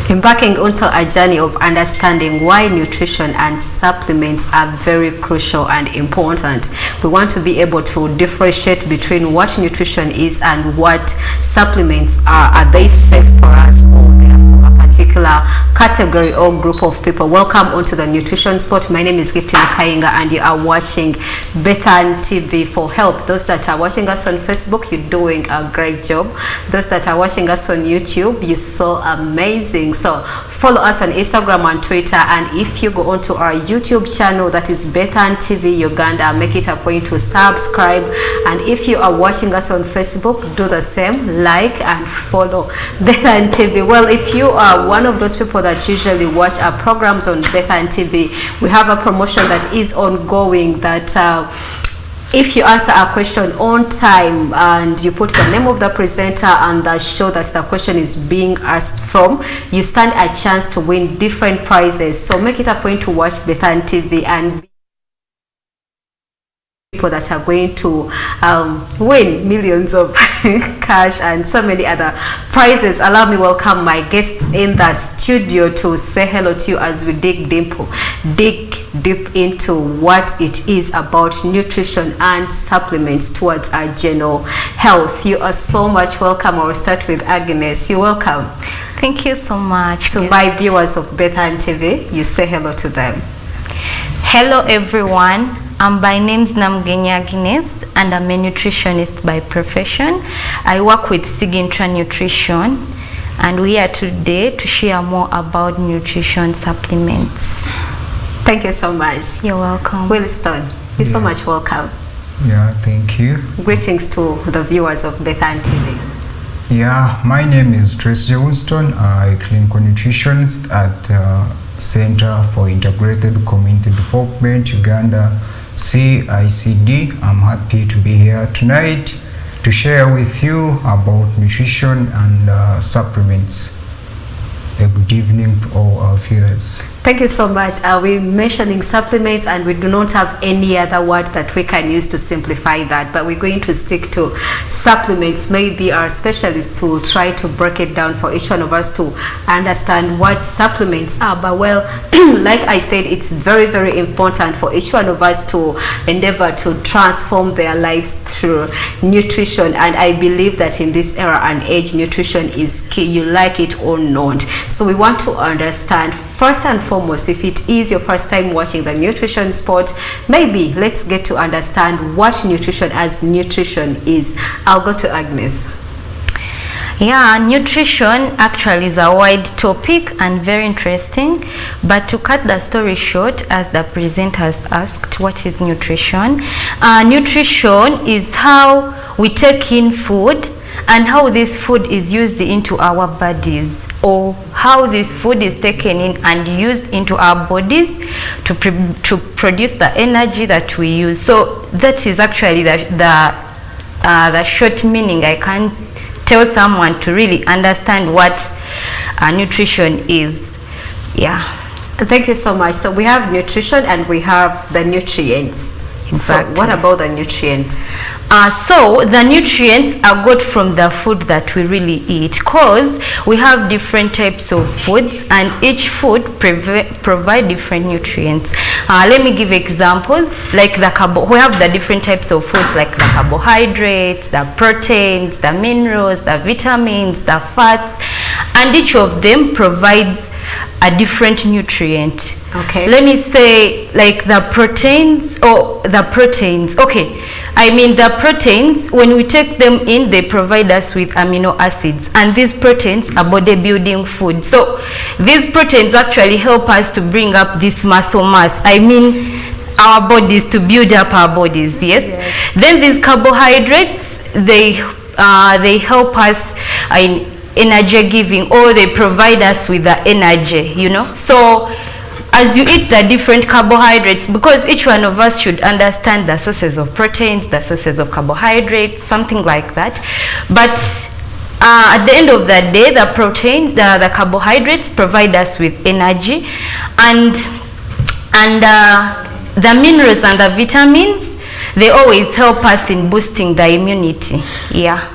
embarking onto a journey of understanding why nutrition and supplements are very crucial and important. We want to be able to differentiate between what nutrition is and what supplements are. Are they safe for us, or they are for a particular category or group of people? Welcome onto the Nutrition Spot. My name is Giftine Kainga and you are watching Bethan TV for help. Those that are watching us on Facebook, you're doing a great job. Those that are watching us on YouTube, you're so amazing. So follow us on Instagram and Twitter, and if you go onto our YouTube channel, that is Bethan TV Uganda, make it a point to subscribe. And if you are watching us on Facebook, do the same, like and follow Bethan TV. Well, if you are one of those people that usually watch our programs on Bethan TV, we have a promotion that is ongoing that if you answer a question on time and you put the name of the presenter and the show that the question is being asked from, you stand a chance to win different prizes. So make it a point to watch Bethan TV and people that are going to win millions of cash and so many other prizes. Allow me welcome my guests in the studio to say hello to you as we dig deep into what it is about nutrition and supplements towards our general health. You are so much welcome. I will start with Agnes. You're welcome. Thank you so much. So my viewers of Bethan TV, you say hello to them. Hello everyone. I'm by name's Namgenya Agnes and I'm a nutritionist by profession. I work with Sigintra Nutrition and we are today to share more about nutrition supplements. Thank you so much. You're welcome. Williston, you're so much welcome. Yeah, thank you. Greetings to the viewers of Bethan TV. Yeah, my name is Tracy Winston. I'm a clinical nutritionist at Center for Integrated Community Development, Uganda, CICD. I'm happy to be here tonight to share with you about nutrition and supplements. Good evening to all our viewers. Thank you so much. We're mentioning supplements and we do not have any other word that we can use to simplify that, but we're going to stick to supplements. Maybe our specialists will try to break it down for each one of us to understand what supplements are. But well, like I said, it's very, very important for each one of us to endeavor to transform their lives through nutrition. And I believe that in this era and age, nutrition is key, you like it or not. So we want to understand first and foremost, if it is your first time watching the Nutrition Spot, maybe let's get to understand what nutrition is. I'll go to Agnes. Yeah, nutrition actually is a wide topic and very interesting, but to cut the story short, as the presenter has asked, what is nutrition? Nutrition is how we take in food and how this food is used into our bodies, or how this food is taken in and used into our bodies to produce the energy that we use. So that is actually the short meaning. I can't tell someone to really understand what nutrition is. Yeah. Thank you so much. So we have nutrition and we have the nutrients. Exactly. So what about the nutrients? So the nutrients are got from the food that we really eat, because we have different types of foods and each food provide different nutrients. Let me give examples. Like we have the different types of foods, like the carbohydrates, the proteins, the minerals, the vitamins, the fats, and each of them provides a different nutrient. Okay. Let me say, like the proteins. Okay, I mean the proteins, when we take them in, they provide us with amino acids, and these proteins are bodybuilding food. So these proteins actually help us to bring up this muscle mass, I mean our bodies, to build up our bodies. Yes. Then these carbohydrates, they help us in energy giving, or they provide us with the energy, you know. So as you eat the different carbohydrates, because each one of us should understand the sources of proteins, the sources of carbohydrates, something like that. But at the end of the day, the proteins, the carbohydrates provide us with energy, and the minerals and the vitamins, they always help us in boosting the immunity. Yeah.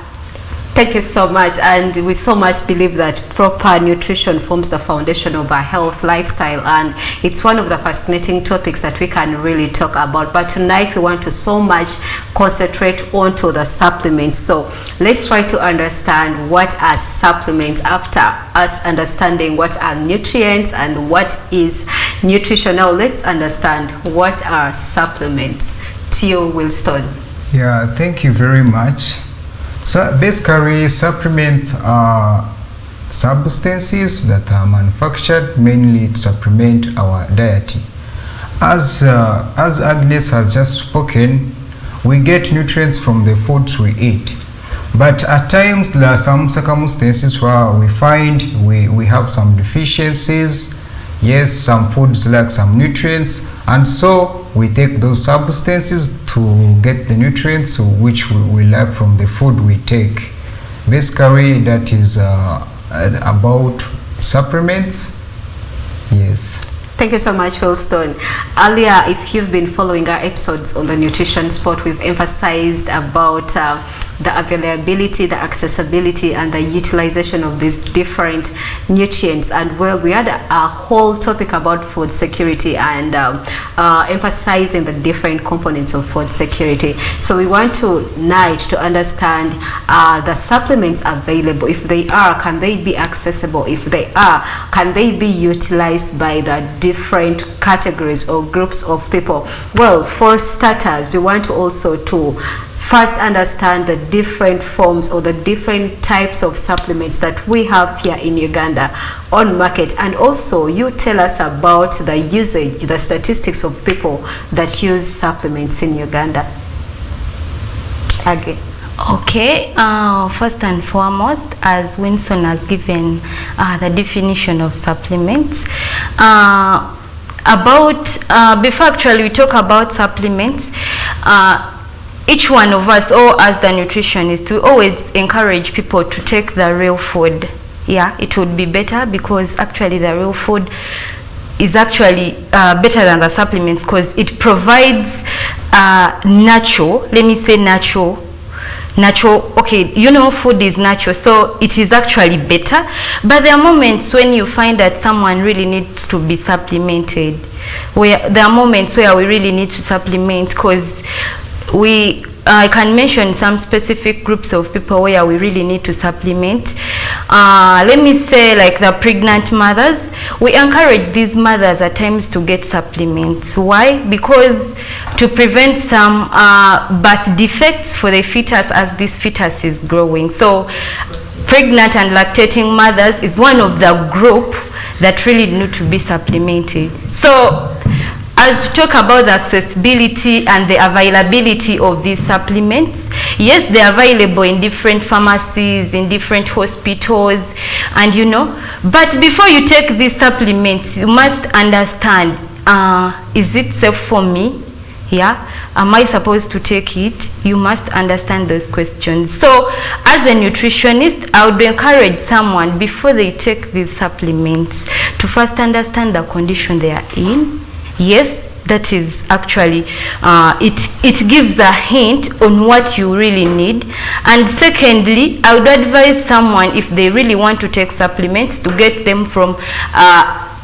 Thank you so much. And we so much believe that proper nutrition forms the foundation of our health lifestyle, and it's one of the fascinating topics that we can really talk about. But tonight we want to so much concentrate onto the supplements. So let's try to understand what are supplements after us understanding what are nutrients and what is nutrition. Now let's understand what are supplements. Theo Wilston. Yeah, thank you very much. So basically, supplements are substances that are manufactured mainly to supplement our diet. As Agnes has just spoken, we get nutrients from the foods we eat. But at times there are some circumstances where we find we have some deficiencies. Yes, some foods lack some nutrients, and so we take those substances to get the nutrients which we lack from the food we take. Basically, that is about supplements. Yes. Thank you so much, Wilston. Earlier, if you've been following our episodes on the nutrition spot, we've emphasized about the availability, the accessibility, and the utilization of these different nutrients. And well, we had a whole topic about food security and emphasizing the different components of food security. So we want tonight to understand the supplements available. If they are, can they be accessible? If they are, can they be utilized by the different categories or groups of people? Well, for starters, we want to also to first understand the different forms or the different types of supplements that we have here in Uganda on market, and also you tell us about the usage, the statistics of people that use supplements in Uganda. Again. Okay, first and foremost, as Winston has given the definition of supplements, before actually we talk about supplements, each one of us, or as the nutritionist, we always encourage people to take the real food. Yeah, it would be better because actually the real food is actually better than the supplements because it provides natural, let me say natural, okay, you know, food is natural, so it is actually better. But there are moments when you find that someone really needs to be supplemented, where there are moments where we really need to supplement because I can mention some specific groups of people where we really need to supplement. Let me say like the pregnant mothers. We encourage these mothers at times to get supplements. Why? Because to prevent some birth defects for the fetus as this fetus is growing. So pregnant and lactating mothers is one of the group that really need to be supplemented. So as we talk about the accessibility and the availability of these supplements, yes, they are available in different pharmacies, in different hospitals, and you know, but before you take these supplements, you must understand, is it safe for me? Yeah, am I supposed to take it? You must understand those questions. So as a nutritionist, I would encourage someone before they take these supplements to first understand the condition they are in. Yes, that is actually it gives a hint on what you really need. And secondly, I would advise someone, if they really want to take supplements, to get them from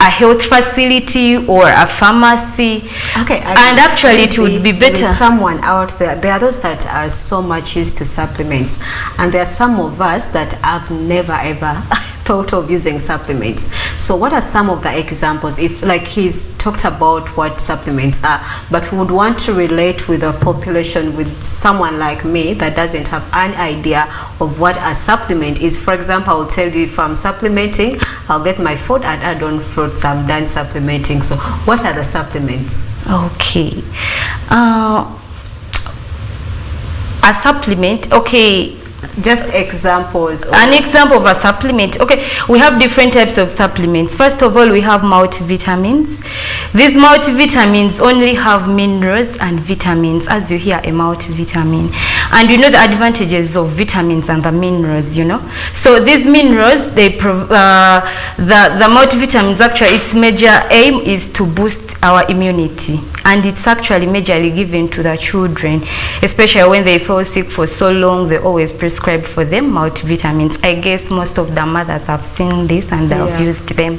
a health facility or a pharmacy. Okay, and actually it would be better. Someone out there are those that are so much used to supplements, and there are some of us that have never ever thought of using supplements. So what are some of the examples, if like he's talked about what supplements are, but would want to relate with a population, with someone like me that doesn't have an idea of what a supplement is? For example, I'll tell you, if I'm supplementing, I'll get my food and add on fruits. I'm done supplementing. So what are the supplements? Okay, a supplement, okay, just examples. An example of a supplement. Okay, we have different types of supplements. First of all, we have multivitamins. These multivitamins only have minerals and vitamins, as you hear, a multivitamin. And you know the advantages of vitamins and the minerals, you know. So these minerals, they the multivitamins, actually its major aim is to boost our immunity. and it's actually majorly given to the children, especially when they fall sick for so long. They always prescribe for them multivitamins. I guess most of the mothers have seen this and have used them.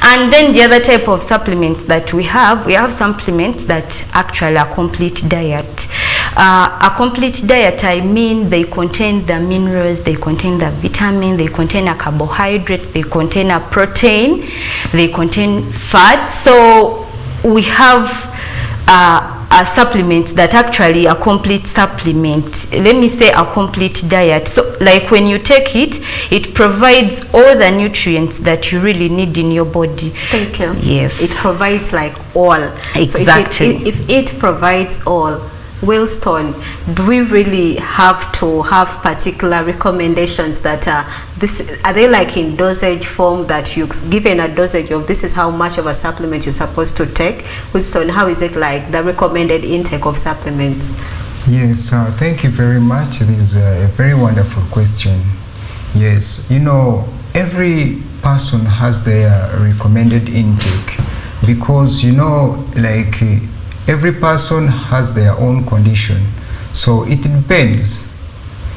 And then the other type of supplements that we have supplements that actually are complete diet. A complete diet, I mean they contain the minerals, they contain the vitamin, they contain a carbohydrate, they contain a protein, they contain fat. So we have a supplement that actually a complete supplement. Let me say a complete diet. So like when you take it, it provides all the nutrients that you really need in your body. Thank you. Yes. It provides like all. Exactly. So if it provides all, Wilston, do we really have to have particular recommendations that are they like in dosage form that you given a dosage of this is how much of a supplement you're supposed to take? Wilston, how is it like the recommended intake of supplements? Yes, thank you very much. This is a very wonderful question. Yes, you know, every person has their recommended intake because, you know, like every person has their own condition. So it depends.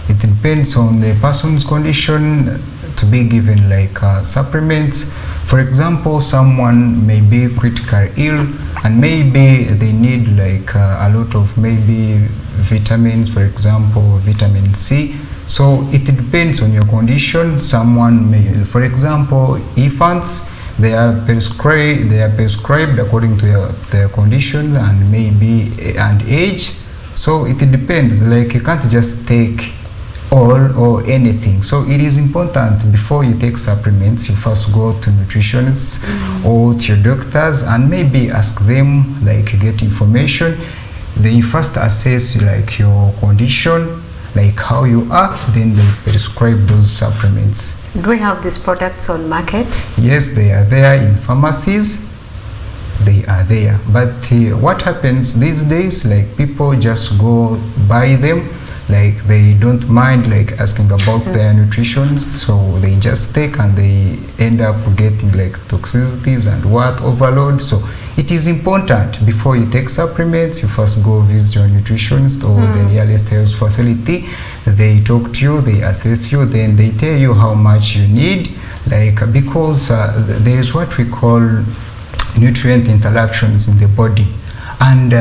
It depends on the person's condition to be given like supplements. For example, someone may be critically ill and maybe they need like a lot of maybe vitamins, for example, vitamin C. So it depends on your condition. Someone may, for example, infants, they are prescribed according to their condition and maybe and age. So it depends, like you can't just take all or anything. So it is important before you take supplements, you first go to nutritionists or to your doctors and maybe ask them, like get information. They first assess like your condition, like how you are, then they prescribe those supplements. Do we have these products on market? Yes, they are there in pharmacies. They are there. But what happens these days, like people just go buy them, like they don't mind like asking about their nutritionists, so they just take and they end up getting like toxicities and what overload. So it is important before you take supplements, you first go visit your nutritionist or the nearest health facility. They talk to you, they assess you, then they tell you how much you need, like because there is what we call nutrient interactions in the body, and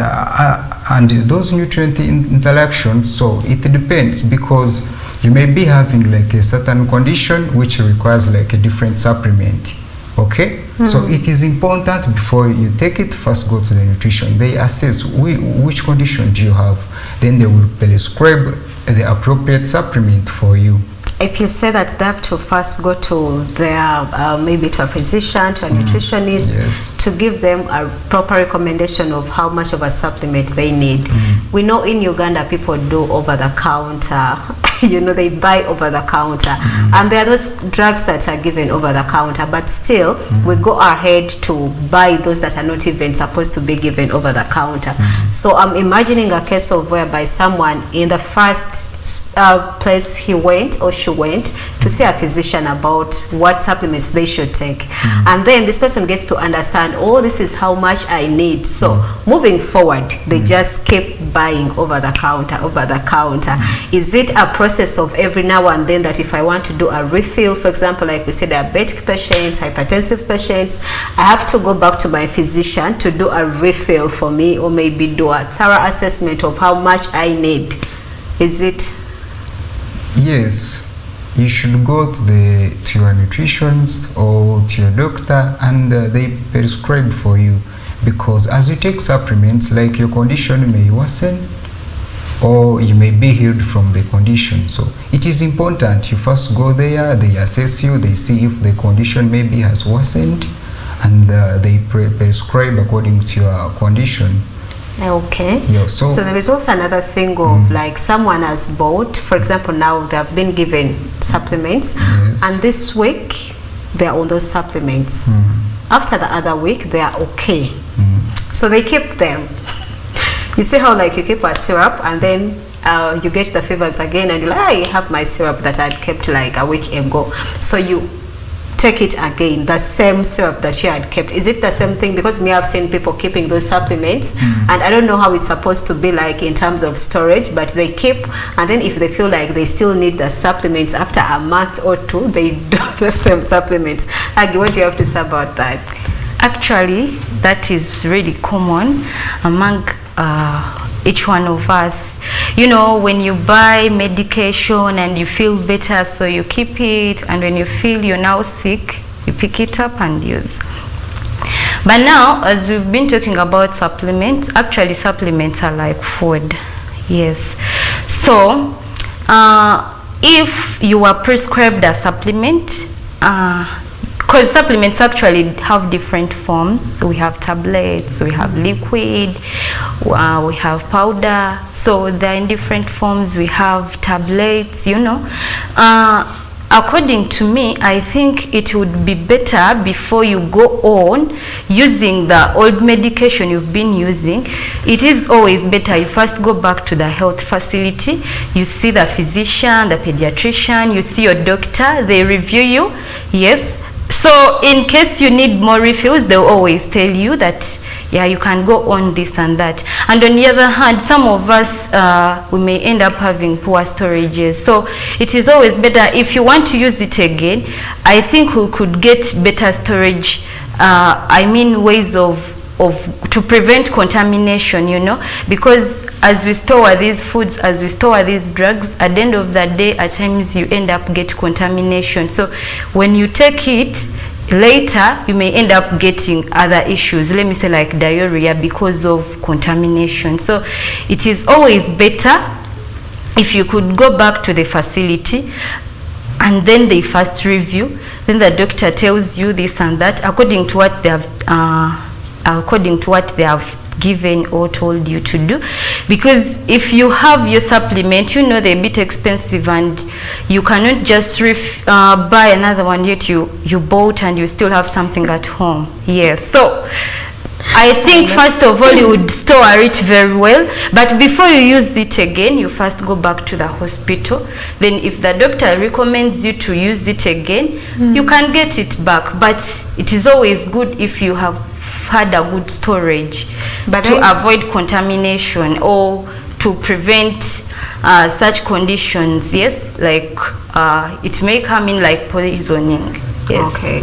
those nutrient interactions, so it depends because you may be having like a certain condition which requires like a different supplement. Okay, so it is important before you take it, first go to the nutrition. They assess which condition do you have, then they will prescribe the appropriate supplement for you. If you say that they have to first go to their maybe to a physician, to a nutritionist, to give them a proper recommendation of how much of a supplement they need. We know in Uganda people do over the counter. You know, they buy over the counter, and there are those drugs that are given over the counter, but still we go ahead to buy those that are not even supposed to be given over the counter. So I'm imagining a case of whereby someone in the first place he went or she went to see a physician about what supplements they should take, and then this person gets to understand, oh, this is how much I need. So moving forward, they just keep buying over the counter. Is it a process of every now and then that if I want to do a refill, for example, like we said, diabetic patients, hypertensive patients, I have to go back to my physician to do a refill for me, or maybe do a thorough assessment of how much I need? Is it? Yes, you should go to your nutritionist or to your doctor, and they prescribe for you, because as you take supplements, like your condition may worsen or you may be healed from the condition. So it is important you first go there, they assess you, they see if the condition maybe has worsened, and they prescribe according to your condition. Okay. Yeah, so there is also another thing of like someone has bought, for example, now they have been given supplements, and this week they are on those supplements. After the other week they are okay, so they keep them. You see how like you keep a syrup and then you get the fevers again and you're like, I have my syrup that I'd kept like a week ago. So you take it again, the same syrup that she had kept? Is it the same thing? Because me, I've seen people keeping those supplements, and I don't know how it's supposed to be like in terms of storage, but they keep, and then if they feel like they still need the supplements after a month or two, they do the same supplements. Aggie, what do you have to say about that? Actually, that is really common among each one of us. You know, when you buy medication and you feel better, so you keep it, and when you feel you're now sick, you pick it up and use. But now, as we've been talking about supplements, actually supplements are like food. Yes. So if you are prescribed a supplement, because supplements actually have different forms. We have tablets, we have liquid, we have powder. So they're in different forms. We have tablets, you know. According to me, I think it would be better before you go on using the old medication you've been using. It is always better you first go back to the health facility. You see the physician, the pediatrician, you see your doctor, they review you. Yes. So in case you need more refills, they'll always tell you that, yeah, you can go on this and that. And on the other hand, some of us, we may end up having poor storages. So it is always better, if you want to use it again, I think we could get better storage, I mean ways to prevent contamination, you know, because as we store these foods, as we store these drugs, at the end of the day, at times you end up get contamination. So when you take it later, you may end up getting other issues, let me say like diarrhea, because of contamination. So it is always better if you could go back to the facility and then they first review, then the doctor tells you this and that according to what they have given or told you to do. Because if you have your supplement, you know they're a bit expensive and you cannot just buy another one, yet you bought and you still have something at home. Yes. So I think first of all you would store it very well, but before you use it again, you first go back to the hospital. Then if the doctor recommends you to use it again, you can get it back. But it is always good if you have had a good storage, but to avoid contamination or to prevent such conditions. Yes, like it may come in like poisoning. Yes. Okay.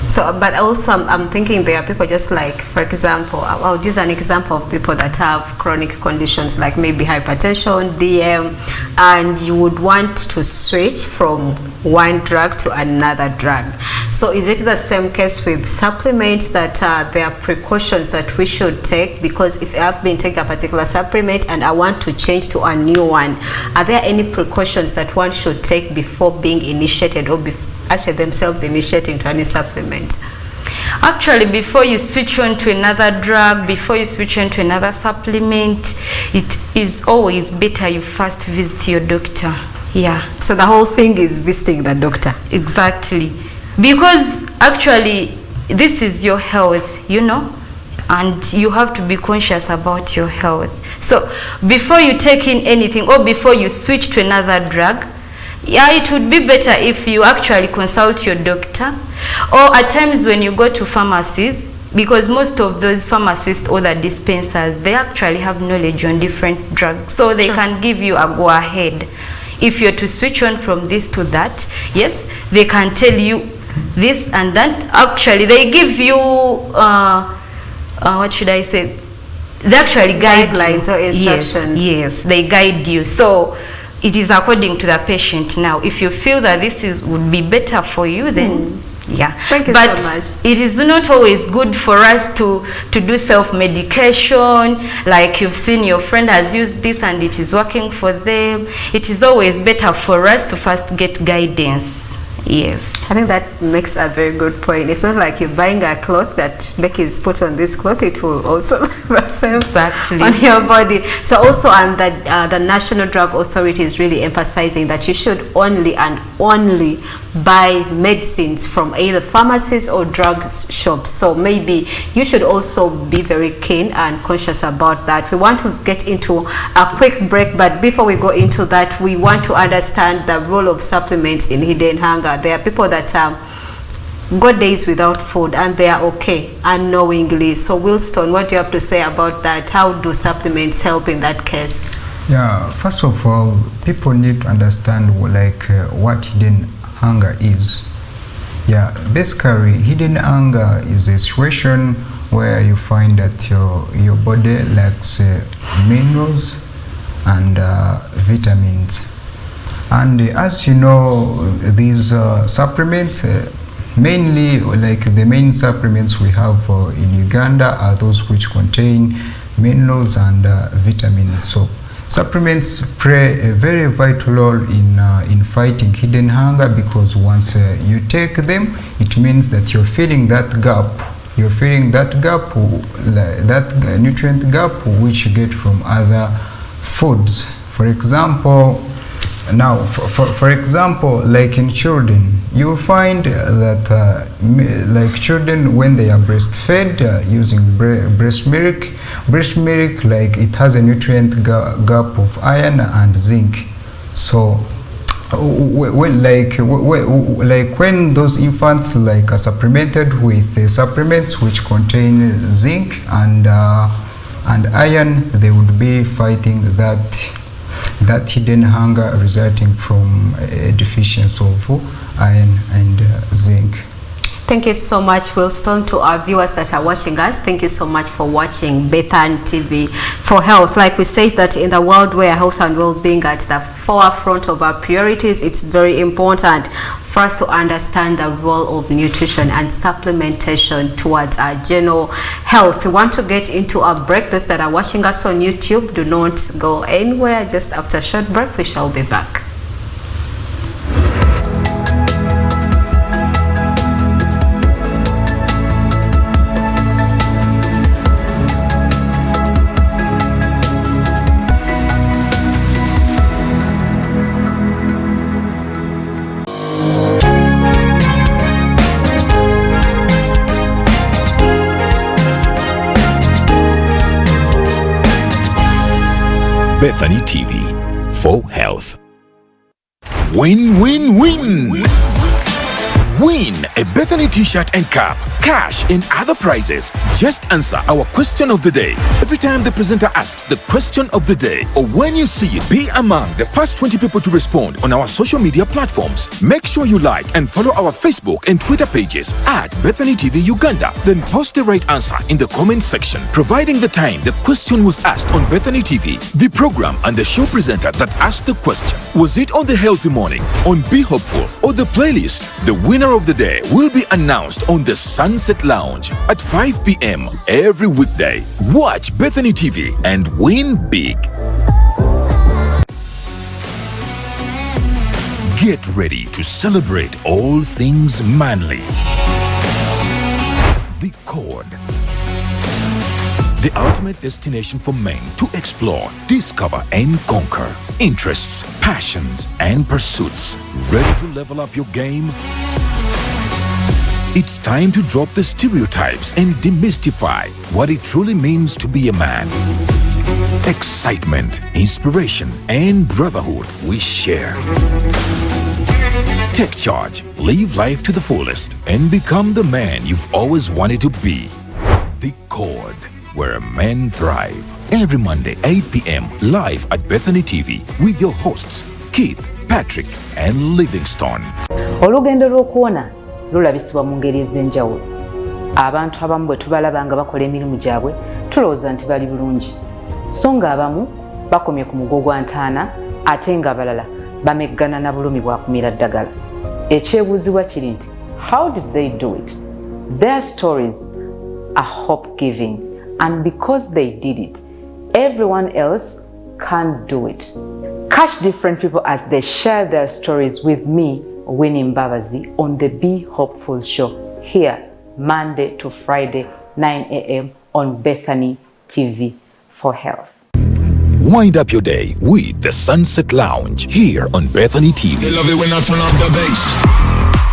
So, but also I'm thinking there are people just like, for example, I'll use an example of people that have chronic conditions like maybe hypertension, DM, and you would want to switch from one drug to another drug. So is it the same case with supplements, that there are precautions that we should take? Because if I've been taking a particular supplement and I want to change to a new one, are there any precautions that one should take before being initiated or actually themselves initiating to a new supplement? Actually, before you switch on to another drug, before you switch on to another supplement, it is always better you first visit your doctor. Yeah. So the whole thing is visiting the doctor. Exactly. Because actually this is your health, you know, and you have to be conscious about your health. So before you take in anything or before you switch to another drug, yeah, it would be better if you actually consult your doctor, or at times when you go to pharmacies, because most of those pharmacists or the dispensers, they actually have knowledge on different drugs, so they can give you a go ahead. If you're to switch on from this to that, yes, they can tell you this and that. Actually, they give you what should I say? They actually guide guidelines or instructions. Yes, they guide you. So it is according to the patient. Now, if you feel that this would be better for you, then yeah. Thank you but so much. It is not always good for us to do self-medication, like you've seen your friend has used this and it is working for them. It is always better for us to first get guidance. Yes. I think that makes a very good point. It's not like you're buying a cloth that Becky's put on this cloth, it will also exactly on your body. So also, and that the National Drug Authority is really emphasizing that you should only and only buy medicines from either pharmacies or drug shops. So maybe you should also be very keen and conscious about that. We want to get into a quick break, but before we go into that, we want to understand the role of supplements in hidden hunger. There are people that go days without food and they are okay unknowingly. So Wilston, what do you have to say about that? How do supplements help in that case? Yeah, first of all, people need to understand what hidden hunger is. Yeah, basically hidden hunger is a situation where you find that your body lacks minerals and vitamins. And as you know, these supplements, mainly the main supplements we have in Uganda are those which contain minerals and vitamins. So supplements play a very vital role in fighting hidden hunger, because once you take them, it means that you're filling that gap. You're filling that gap, that nutrient gap which you get from other foods. For example, now, for example, like in children, you'll find that like children, when they are breastfed using breast milk, like it has a nutrient gap of iron and zinc. So when those infants are supplemented with supplements which contain zinc and iron, they would be fighting that hidden hunger resulting from a deficiency of iron and zinc. Thank you so much, Wilston. To our viewers that are watching us, thank you so much for watching Bethany TV for Health. Like we say that in the world where health and well-being at the forefront of our priorities, it's very important for us to understand the role of nutrition and supplementation towards our general health. We want to get into our break. Those that are watching us on YouTube, do not go anywhere. Just after a short break, we shall be back. Bethany TV for Health. Win, win, win! Win a Bethany t-shirt and cap, cash and other prizes. Just answer our question of the day. Every time the presenter asks the question of the day, or when you see it, be among the first 20 people to respond on our social media platforms. Make sure you like and follow our Facebook and Twitter pages at Bethany TV Uganda. Then post the right answer in the comment section, providing the time the question was asked on Bethany TV, the program and the show presenter that asked the question. Was it on The Healthy Morning, on Be Hopeful, or the playlist? The winner of the day will be announced on the Sunset Lounge at 5 p.m. every weekday. Watch Bethany TV and win big. Get ready to celebrate all things manly. The Chord. The ultimate destination for men to explore, discover and conquer. Interests, passions and pursuits. Ready to level up your game? It's time to drop the stereotypes and demystify what it truly means to be a man. Excitement, inspiration, and brotherhood we share. Take charge, live life to the fullest, and become the man you've always wanted to be. The Chord, where men thrive. Every Monday, 8 p.m, live at Bethany TV with your hosts, Keith, Patrick, and Livingstone. Olugendo lw'okuwona lulabisibwa mu ngeri ez'enjawulo. Abantu abamu bwe tubalaba nga bakola emirimu gyabwe tulowooza nti bali bulungi, so ng'abamu bakomye ku mugo gwa ntaana ate ng'abalala bameggana na bulumi bwa kumira ddagala. Ekyebuuzibwa kiri nti, how did they do it? Their stories are hope-giving, and because they did it, everyone else can't do it. Catch different people as they share their stories with me, Winnie Mbabazi, on the Be Hopeful Show, here Monday to Friday, 9 a.m. on Bethany TV for Health. Wind up your day with the Sunset Lounge here on Bethany TV. They love it when I turn up the bass.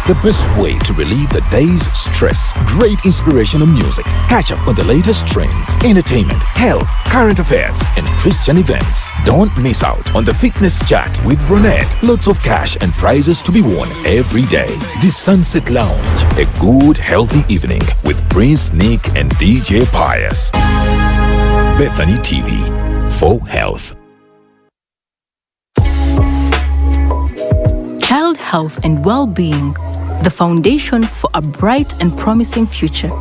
the best way to relieve the day's stress. Great inspirational music. Catch up on the latest trends, entertainment, health, current affairs, and Christian events. Don't miss out on the fitness chat with Ronette. Lots of cash and prizes to be won every day. The Sunset Lounge, a good healthy evening with Prince Nick and DJ Pius. Bethany TV, for health. Child health and well-being, the foundation for a bright and promising future.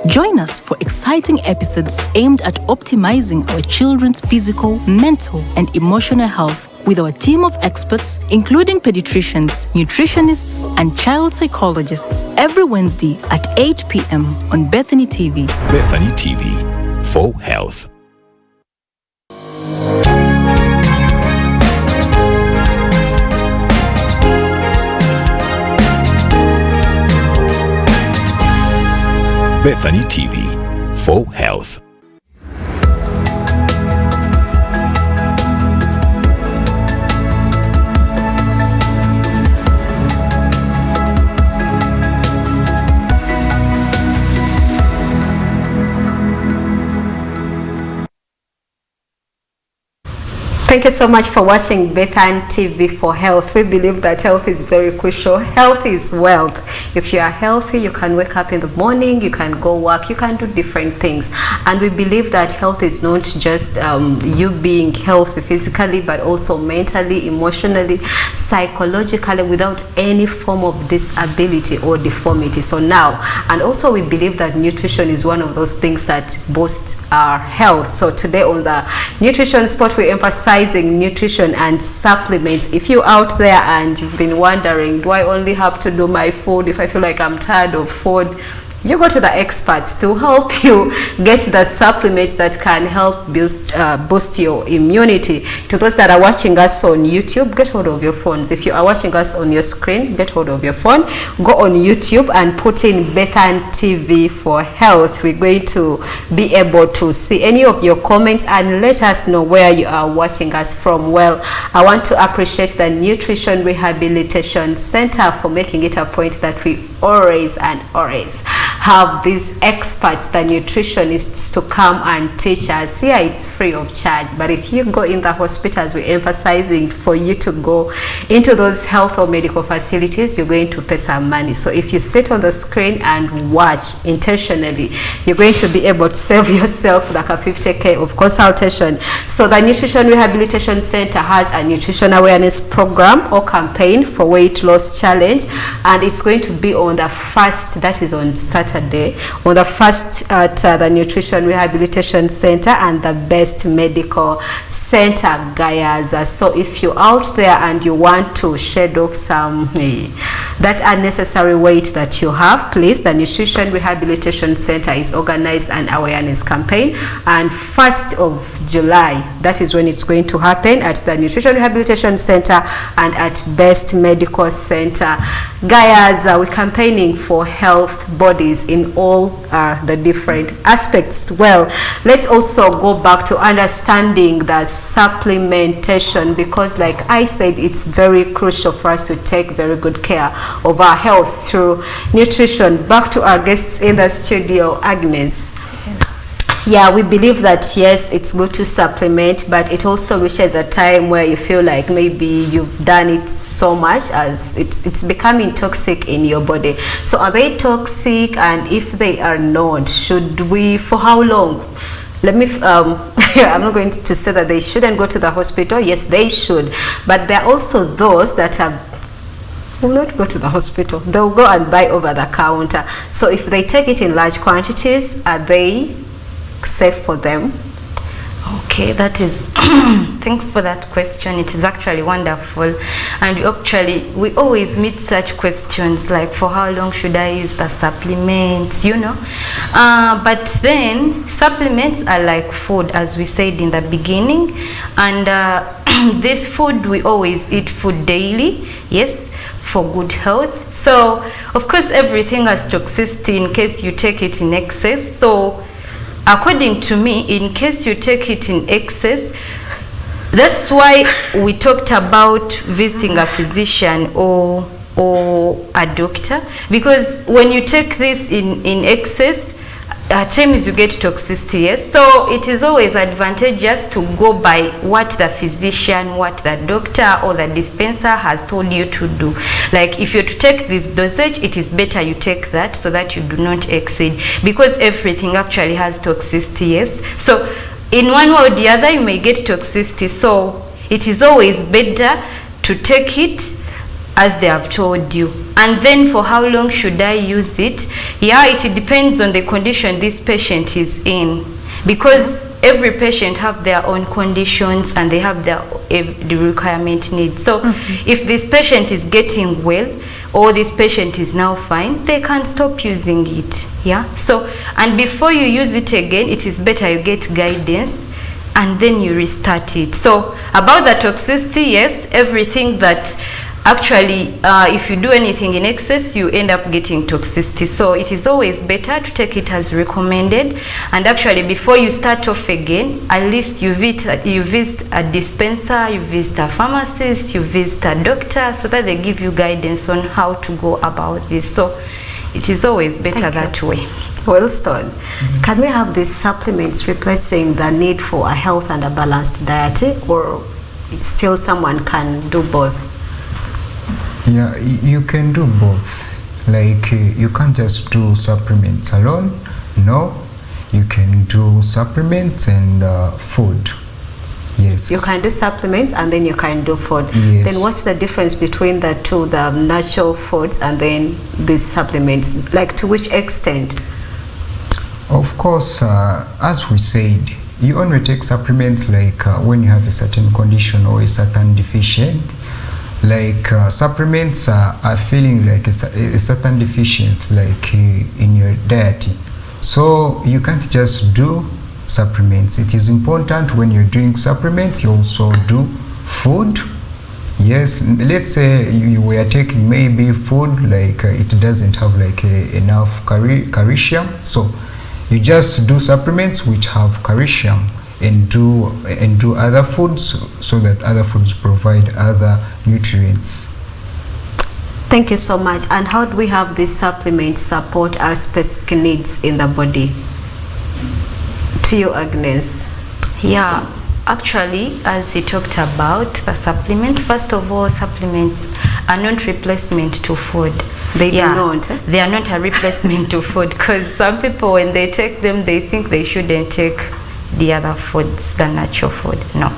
Join us for exciting episodes aimed at optimizing our children's physical, mental, and emotional health with our team of experts, including pediatricians, nutritionists, and child psychologists, every Wednesday at 8 p.m. on Bethany TV. Bethany TV, for health. Bethany TV, for health. Thank you so much for watching Bethany TV for health. We believe that health is very crucial. Health is wealth. If you are healthy, you can wake up in the morning, you can go work, you can do different things. And we believe that health is not just you being healthy physically, but also mentally, emotionally, psychologically, without any form of disability or deformity. So now, and also we believe that nutrition is one of those things that boosts our health. So today on the Nutrition Spot, we emphasize nutrition and supplements. If you're out there and you've been wondering, do I only have to do my food if I feel like I'm tired of food? You go to the experts to help you get the supplements that can help boost your immunity. To those that are watching us on YouTube, get hold of your phones. If you are watching us on your screen, get hold of your phone. Go on YouTube and put in Bethany TV for health. We're going to be able to see any of your comments and let us know where you are watching us from. Well, I want to appreciate the Nutrition Rehabilitation Center for making it a point that we always have these experts, the nutritionists, to come and teach us. Here it's free of charge, but if you go in the hospitals, we're emphasizing for you to go into those health or medical facilities, you're going to pay some money. So if you sit on the screen and watch intentionally, you're going to be able to save yourself like a 50K of consultation. So the Nutrition Rehabilitation Center has a nutrition awareness program or campaign for weight loss challenge, and it's going to be on the 1st, that is on Saturday, on the 1st at the Nutrition Rehabilitation Center and the Best Medical Center, Gayaza. So if you're out there and you want to shed off some that unnecessary weight that you have, please, the Nutrition Rehabilitation Center is organized an awareness campaign, and 1st of July, that is when it's going to happen at the Nutrition Rehabilitation Center and at Best Medical Center, Gayaza. We're campaigning for health bodies in all the different aspects. Well, let's also go back to understanding the supplementation, because like I said, it's very crucial for us to take very good care of our health through nutrition. Back to our guests in the studio, Agnes. Yeah, we believe that yes, it's good to supplement, but it also reaches a time where you feel like maybe you've done it so much as it's becoming toxic in your body. So are they toxic? And if they are not, should we, for how long? Let me I'm not going to say that they shouldn't go to the hospital. Yes, they should, but there are also those that will not go to the hospital. They'll go and buy over the counter. So if they take it in large quantities, are they safe for them? Okay, that is thanks for that question. It is actually wonderful, and we always meet such questions like, for how long should I use the supplements, you know? But then supplements are like food, as we said in the beginning, and this food, we always eat food daily, yes, for good health. So of course everything has toxicity in case you take it in excess. So according to me, in case you take it in excess, that's why we talked about visiting a physician or or a doctor, because when you take this in excess, at times you get toxicity. Yes, so it is always advantageous to go by what the physician, what the doctor or the dispenser has told you to do. Like if you're to take this dosage, it is better you take that so that you do not exceed, because everything actually has toxicity. Yes, so in one way or the other you may get toxicity, so it is always better to take it as they have told you. And then for how long should I use it? Yeah, it depends on the condition this patient is in, because every patient have their own conditions and they have their the requirement needs. So if this patient is getting well or this patient is now fine, they can stop using it. Yeah, so and before you use it again, it is better you get guidance and then you restart it. So about the toxicity, yes, everything that actually if you do anything in excess, you end up getting toxicity. So it is always better to take it as recommended, and actually before you start off again, at least you visit a dispenser, you visit a pharmacist, you visit a doctor, so that they give you guidance on how to go about this. So it is always better that way. Wilston, can we have these supplements replacing the need for a health and a balanced diet, or still someone can do both? Yeah, you can do both. Like you can't just do supplements alone. No, you can do supplements and food. Yes. You can do supplements and then you can do food. Yes. Then what's the difference between the two, the natural foods and then these supplements? Like to which extent? Of course, as we said, you only take supplements like when you have a certain condition or a certain deficient. Like supplements are feeling like a certain deficiency, like in your diet. So you can't just do supplements. It is important when you're doing supplements, you also do food. Yes, let's say you were taking maybe food like it doesn't have like enough calcium, so you just do supplements which have calcium and do other foods, so that other foods provide other nutrients. Thank you so much. And how do we have these supplements support our specific needs in the body? To you, Agnes. Yeah, actually, as you talked about the supplements, first of all, supplements are not replacement to food. They do not. They are not a replacement to food, because some people, when they take them, they think they shouldn't take the other foods, the natural food. No,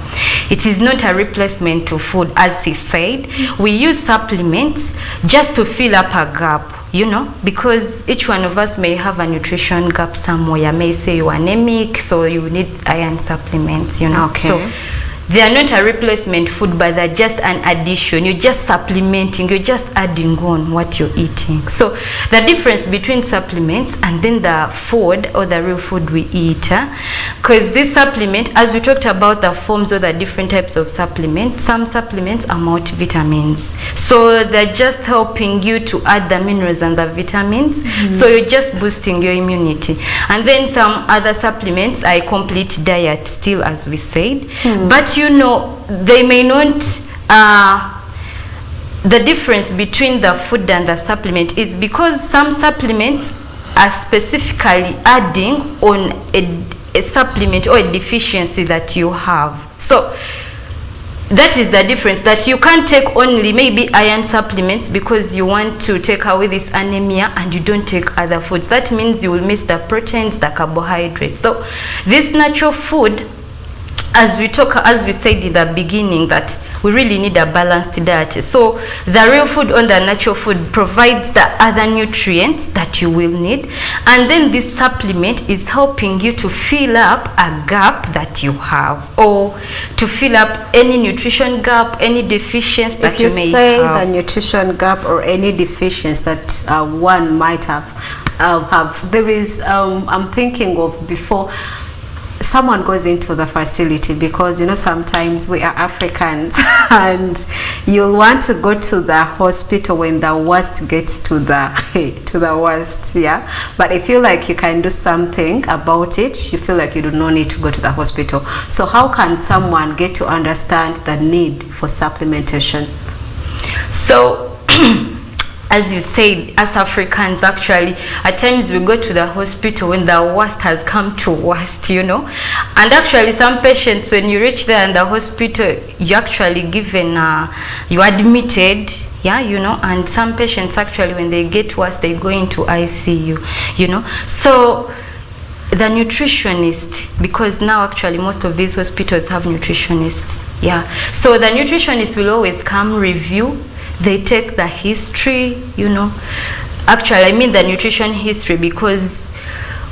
it is not a replacement to food. As he said, we use supplements just to fill up a gap, you know, because each one of us may have a nutrition gap somewhere. May say you're anemic, so you need iron supplements, you know. Okay. So they are not a replacement food, but they're just an addition. You're just supplementing, you're just adding on what you're eating. So the difference between supplements and then the food or the real food we eat, because this supplement, as we talked about the forms or the different types of supplements, some supplements are multivitamins. So they're just helping you to add the minerals and the vitamins. So you're just boosting your immunity. And then some other supplements are a complete diet still, as we said. But you know, they may not, the difference between the food and the supplement is because some supplements are specifically adding on a supplement or a deficiency that you have. So that is the difference, that you can't take only maybe iron supplements because you want to take away this anemia and you don't take other foods. That means you will miss the proteins, the carbohydrates. So this natural food, as we said in the beginning, that we really need a balanced diet. So the real food or the natural food provides the other nutrients that you will need, and then this supplement is helping you to fill up a gap that you have, or to fill up any nutrition gap, any deficiency that you may have. If you say the nutrition gap or any deficiency that one might have, there is, I'm thinking of before someone goes into the facility, because you know sometimes we are Africans and you'll want to go to the hospital when the worst gets to the worst, yeah. But I feel like you can do something about it. You feel like you do not need to go to the hospital. So how can someone get to understand the need for supplementation? So as you said, as Africans, actually, at times we go to the hospital when the worst has come to worst, you know. And actually, some patients, when you reach there in the hospital, you actually given, you admitted, yeah, you know. And some patients, actually, when they get worse, they go into ICU, you know. So the nutritionist, because now actually most of these hospitals have nutritionists, yeah. So the nutritionist will always come review. They take the history, you know. Actually, I mean the nutrition history, because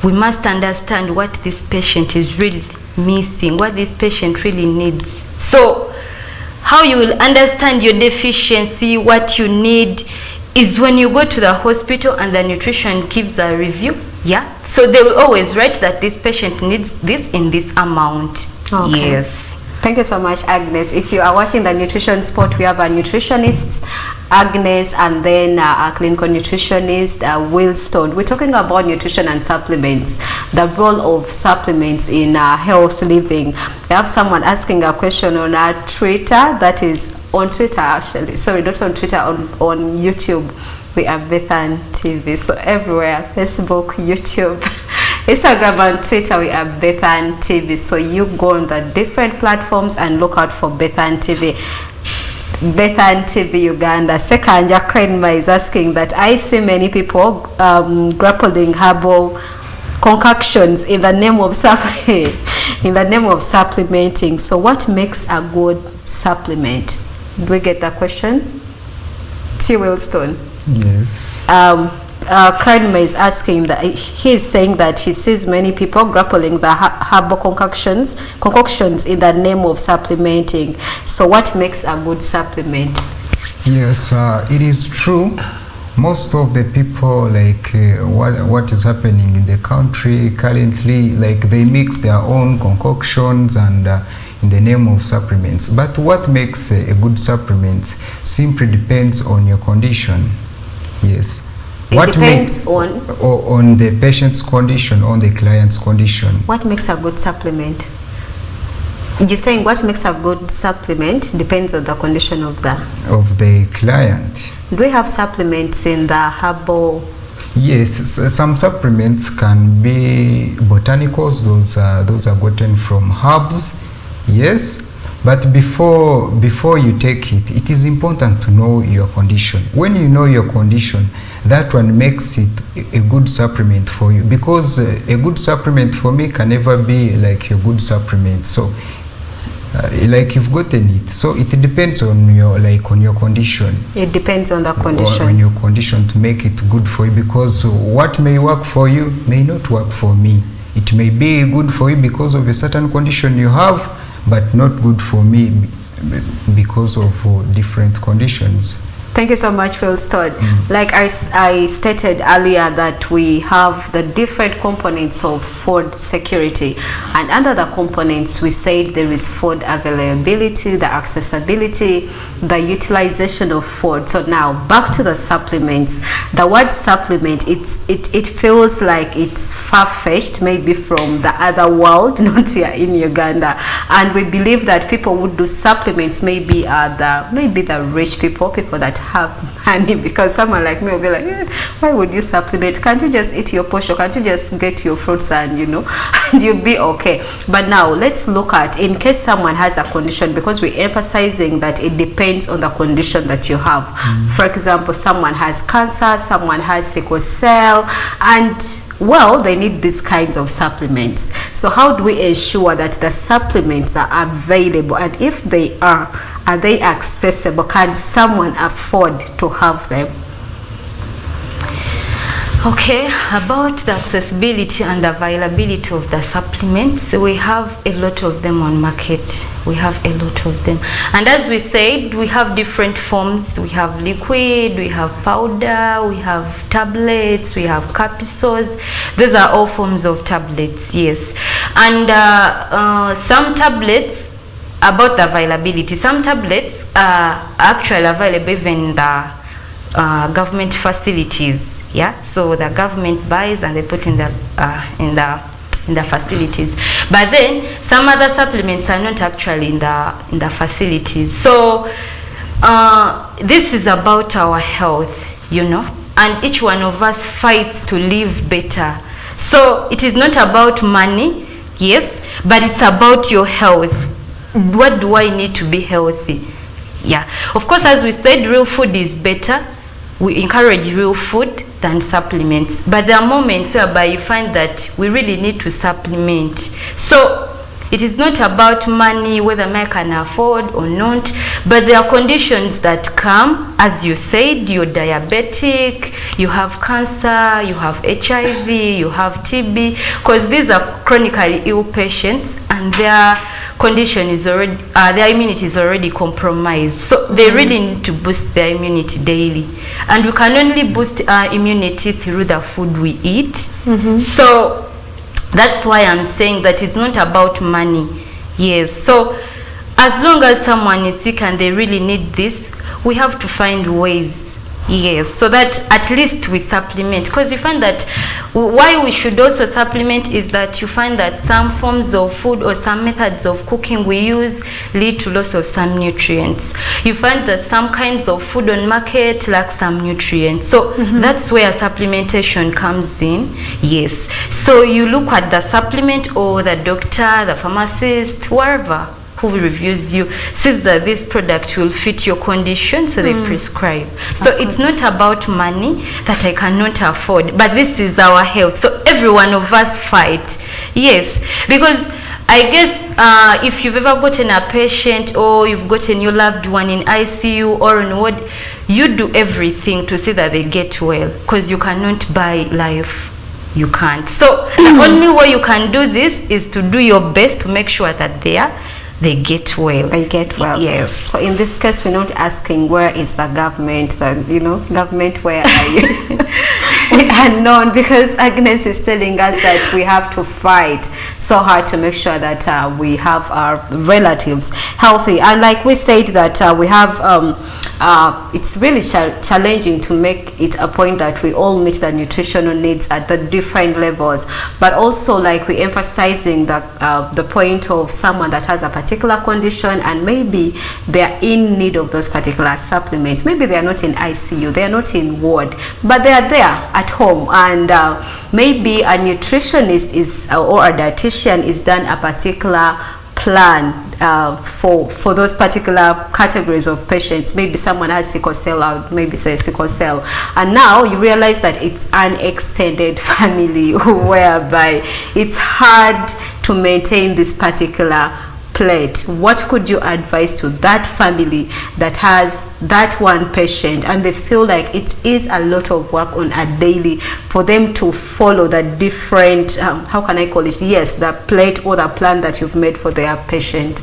we must understand what this patient is really missing, what this patient really needs. So how you will understand your deficiency, what you need, is when you go to the hospital and the nutrition gives a review, yeah. So they will always write that this patient needs this in this amount. Okay. Yes. Thank you so much, Agnes. If you are watching the nutrition spot, we have a nutritionist, Agnes, and then a clinical nutritionist, Wilston. We're talking about nutrition and supplements, the role of supplements in health living. We have someone asking a question on our Twitter, that is on Twitter actually. Sorry, not on Twitter, on YouTube. We are Bethan TV, so everywhere, Facebook, YouTube, Instagram and Twitter, we are Bethan TV. So you go on the different platforms and look out for Bethan TV. Bethan TV Uganda. Sekanja Krenma is asking that I see many people grappling herbal concoctions in the name of supplementing. So what makes a good supplement? Do we get that question? T. Wilston. Yes. Krenma is asking that he's saying that he sees many people grappling the herbal concoctions in the name of supplementing. So what makes a good supplement? Yes, it is true. Most of the people, like what is happening in the country currently, like they mix their own concoctions and in the name of supplements. But what makes a good supplement simply depends on your condition. Yes. It depends on the patient's condition, on the client's condition. What makes a good supplement? You're saying what makes a good supplement depends on the condition of the client. Do we have supplements in the herbal? Yes, some supplements can be botanicals. Those are gotten from herbs. Yes. But before you take it, it is important to know your condition. When you know your condition, that one makes it a good supplement for you, because a good supplement for me can never be like your good supplement. So like you've gotten it, so it depends on your condition. It depends on the condition. On your condition to make it good for you, because what may work for you may not work for me. It may be good for you because of a certain condition you have, but not good for me because of different conditions. Thank you so much, Wilston. Like I stated earlier, that we have the different components of food security, and under the components we said there is food availability, the accessibility, the utilization of food. So now back to the supplements. The word supplement, it feels like it's far-fetched, maybe from the other world, not here in Uganda, and we believe that people would do supplements maybe the rich people that have money, because someone like me will be like, why would you supplement? Can't you just eat your portion? Can't you just get your fruits and and you'll be okay? But now let's look at, in case someone has a condition, because we're emphasizing that it depends on the condition that you have. For example, someone has cancer, someone has sickle cell, and well, they need these kinds of supplements. So how do we ensure that the supplements are available, and if they are they accessible? Can someone afford to have them? Okay, about the accessibility and availability of the supplements, we have a lot of them on market. We have a lot of them, and as we said, we have different forms. We have liquid, we have powder, we have tablets, we have capsules. Those are all forms of tablets, yes. And some tablets, about the availability, some tablets are actually available even in the government facilities. Yeah, so the government buys and they put in the facilities. But then some other supplements are not actually in the facilities. So this is about our health. you know, and each one of us fights to live better. So it is not about money, yes, but it's about your health. What do I need to be healthy? Yeah, of course, as we said, real food is better. We encourage real food than supplements, but there are moments whereby you find that we really need to supplement. So it is not about money, whether I can afford or not, but there are conditions that come, as you said, you're diabetic, you have cancer, you have HIV, you have TB, because these are chronically ill patients and their condition is already, their immunity is already compromised. So they really need to boost their immunity daily. And we can only boost our immunity through the food we eat. So that's why I'm saying that it's not about money. Yes, so as long as someone is sick and they really need this, we have to find ways, yes, so that at least we supplement. Because you find that why we should also supplement is that you find that some forms of food or some methods of cooking we use lead to loss of some nutrients. You find that some kinds of food on market lack some nutrients. So that's where supplementation comes in. Yes. So you look at the supplement, or the doctor, the pharmacist, wherever who reviews you, says that this product will fit your condition, so they prescribe. So it's not about money that I cannot afford, but this is our health. So every one of us fight. Yes, because I guess if you've ever gotten a patient or you've gotten your loved one in ICU or in ward, you do everything to see that they get well, because you cannot buy life. You can't. So the only way you can do this is to do your best to make sure that they get well. They get well. Yes. So in this case, we're not asking where is the government, government, where are you? We are known, because Agnes is telling us that we have to fight so hard to make sure that we have our relatives healthy. And like we said that we have, it's really challenging to make it a point that we all meet the nutritional needs at the different levels, but also like we emphasizing the point of someone that has a particular condition and maybe they're in need of those particular supplements. Maybe they're not in ICU, they're not in ward, but they are there at home, and maybe a nutritionist or a dietitian is done a particular plan for those particular categories of patients. Maybe someone has sickle cell, maybe say sickle cell, and now you realize that it's an extended family whereby it's hard to maintain this particular plate. What could you advise to that family that has that one patient and they feel like it is a lot of work on a daily for them to follow the different how can I call it, yes, the plate or the plan that you've made for their patient?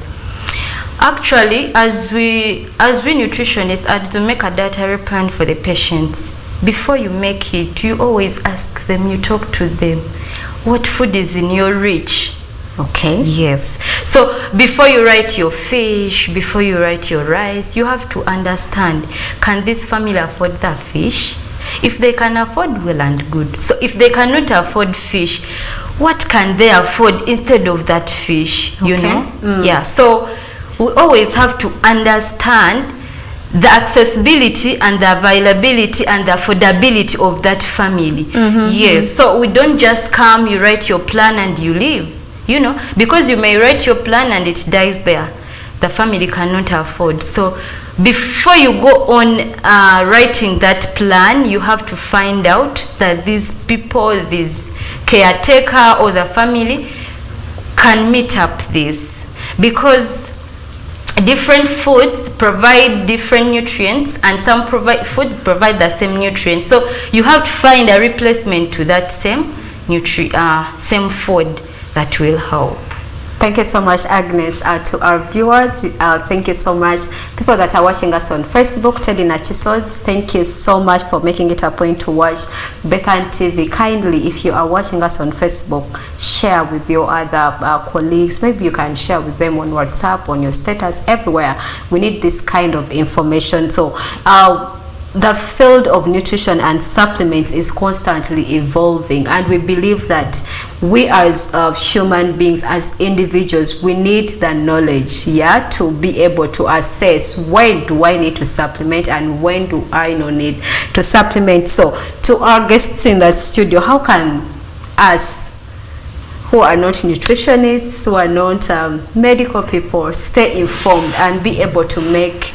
Actually, as we nutritionists are to make a dietary plan for the patients. Before you make it, you always ask them, you talk to them, what food is in your reach? Okay. Yes. So before you write your fish, before you write your rice, you have to understand, can this family afford the fish? If they can afford, well and good. So if they cannot afford fish, what can they afford instead of that fish? You know? Yeah. So we always have to understand the accessibility and the availability and the affordability of that family. Yes. So we don't just come, you write your plan and you leave. You know, because you may write your plan and it dies there. The family cannot afford. So before you go on writing that plan, you have to find out that these people, this caretaker or the family can meet up this. Because different foods provide different nutrients, and some foods provide the same nutrients. So you have to find a replacement to that same same food that will help. Thank you so much, Agnes. To our viewers, thank you so much. People that are watching us on Facebook, Teddy Nachisods, thank you so much for making it a point to watch Bethan TV. Kindly, if you are watching us on Facebook, share with your other colleagues. Maybe you can share with them on WhatsApp, on your status, everywhere. We need this kind of information. So the field of nutrition and supplements is constantly evolving, and we believe that we as human beings, as individuals, we need the knowledge, yeah, to be able to assess when do I need to supplement and when do I not need to supplement. So to our guests in that studio, how can us who are not nutritionists, who are not medical people, stay informed and be able to make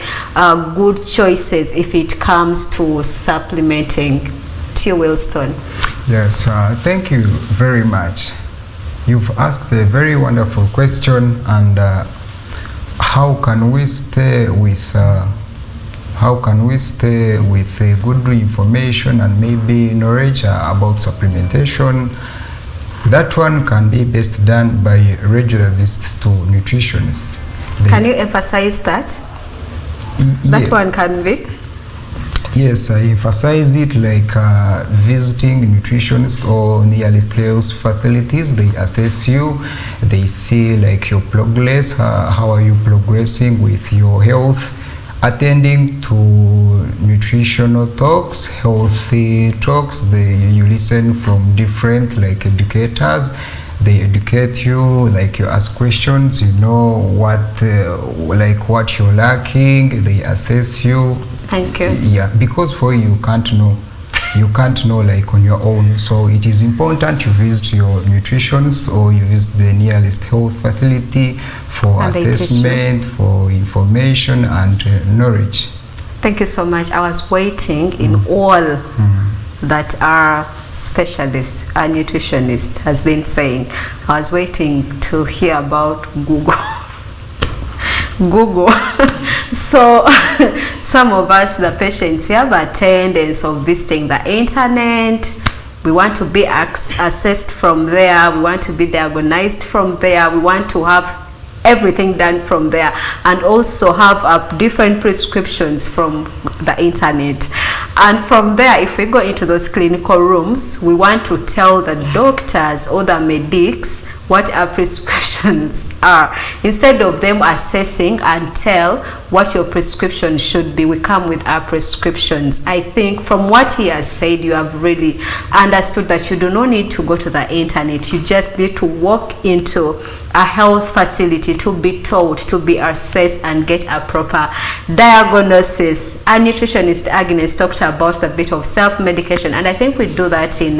good choices if it comes to supplementing? To you, Wilston. Yes, thank you very much. You've asked a very wonderful question, and how can we stay with good information and maybe knowledge about supplementation? That one can be best done by regular visits to nutritionists. Can you emphasize that? That one can be? Yes, I emphasize it, like visiting nutritionists or nearest health facilities. They assess you, they see like your progress, how are you progressing with your health, attending to nutritional talks, healthy talks. You listen from different like educators. They educate you, like you ask questions, you know what you're lacking. They assess you. Thank you. Yeah, because for you can't know like on your own. So it is important you visit your nutritionist or you visit the nearest health facility for And assessment, for information and knowledge. Thank you so much. I was waiting in all that our specialist, our nutritionist has been saying. I was waiting to hear about Google. So some of us, the patients, have a tendency of visiting the internet. We want to be assessed from there. We want to be diagnosed from there. We want to have everything done from there, and also have different prescriptions from the internet. And from there, if we go into those clinical rooms, we want to tell the doctors or the medics what our prescriptions are. Instead of them assessing and tell what your prescription should be, we come with our prescriptions. I think from what he has said, you have really understood that you do not need to go to the internet. You just need to walk into a health facility to be told, to be assessed and get a proper diagnosis. Our nutritionist Agnes talked about the bit of self-medication, and I think we do that in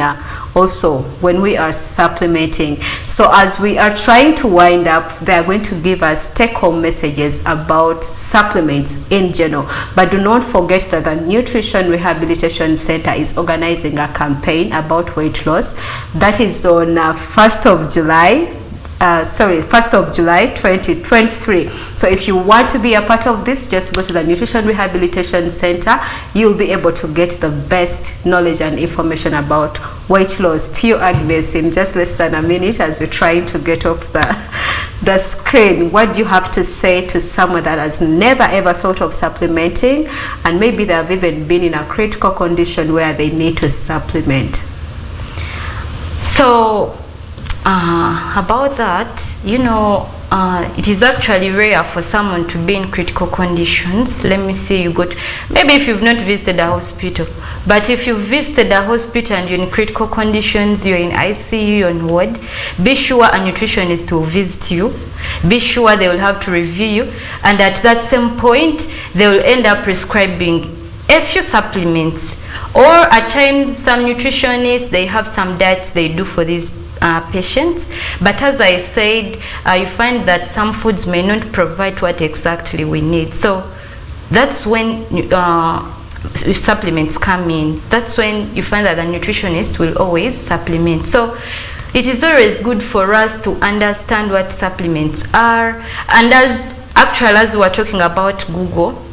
also when we are supplementing. So as we are trying to wind up, they are going to give us take-home messages about supplements in general. But do not forget that the Nutrition Rehabilitation Center is organizing a campaign about weight loss. That is on 1st of July 2023. So if you want to be a part of this, just go to the Nutrition Rehabilitation Center. You'll be able to get the best knowledge and information about weight loss. To you, Agnes, in just less than a minute, as we're trying to get off the screen, what do you have to say to someone that has never ever thought of supplementing, and maybe they have even been in a critical condition where they need to supplement? So about that, it is actually rare for someone to be in critical conditions. Let me say, maybe if you've not visited a hospital, but if you visited a hospital and you're in critical conditions, you're in ICU, you're on ward, be sure a nutritionist will visit you. Be sure they will have to review you, and at that same point they will end up prescribing a few supplements, or at times some nutritionists, they have some diets they do for these patients. But as I said, you find that some foods may not provide what exactly we need. So that's when supplements come in. That's when you find that the nutritionist will always supplement. So it is always good for us to understand what supplements are. And as we're talking about Google,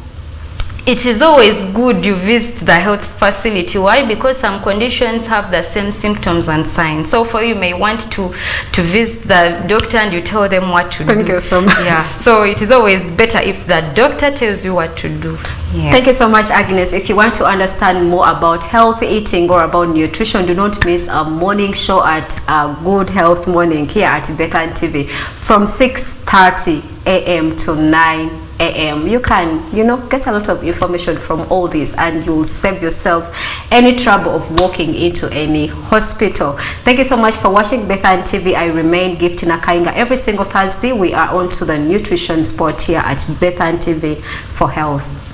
it is always good you visit the health facility. Why? Because some conditions have the same symptoms and signs. So for you may want to visit the doctor and you tell them what to do. Thank you so much. Yeah. So it is always better if the doctor tells you what to do. Yeah. Thank you so much, Agnes. If you want to understand more about healthy eating or about nutrition, do not miss a morning show at Good Health Morning here at Bethan TV from 6:30 a.m. to 9 a.m. You can, you know, get a lot of information from all this, and you'll save yourself any trouble of walking into any hospital. Thank you so much for watching Bethan TV. I remain Gift Nakainga. Every single Thursday we are on to the nutrition spot here at Bethan TV for health.